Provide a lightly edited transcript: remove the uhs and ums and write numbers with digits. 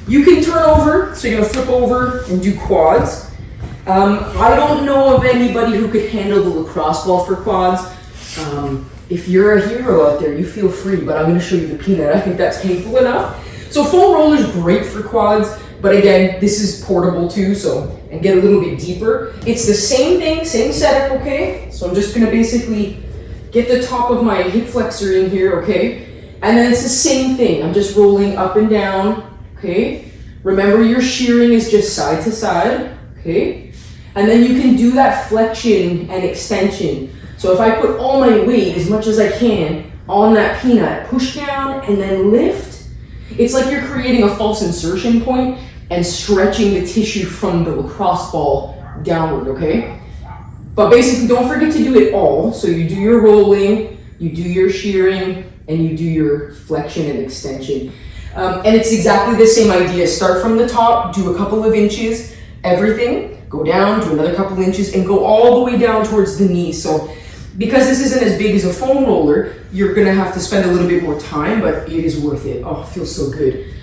You can turn over, so you're gonna flip over and do quads. I don't know of anybody who could handle the lacrosse ball for quads. If you're a hero out there, you feel free, but I'm gonna show you the peanut. I think that's painful enough. So foam roller is great for quads, but again, this is portable too, and get a little bit deeper. It's the same thing, same setup, okay? So I'm just gonna basically get the top of my hip flexor in here, okay? And then it's the same thing. I'm just rolling up and down, okay? Remember your shearing is just side to side, okay? And then you can do that flexion and extension. So if I put all my weight, as much as I can, on that peanut, push down and then lift, it's like you're creating a false insertion point and stretching the tissue from the lacrosse ball downward, okay? But basically, don't forget to do it all. So you do your rolling, you do your shearing, and you do your flexion and extension. And it's exactly the same idea. Start from the top, do a couple of inches, everything, go down, do another couple inches, and go all the way down towards the knee. So because this isn't as big as a foam roller, you're gonna have to spend a little bit more time, but it is worth it. Oh, it feels so good.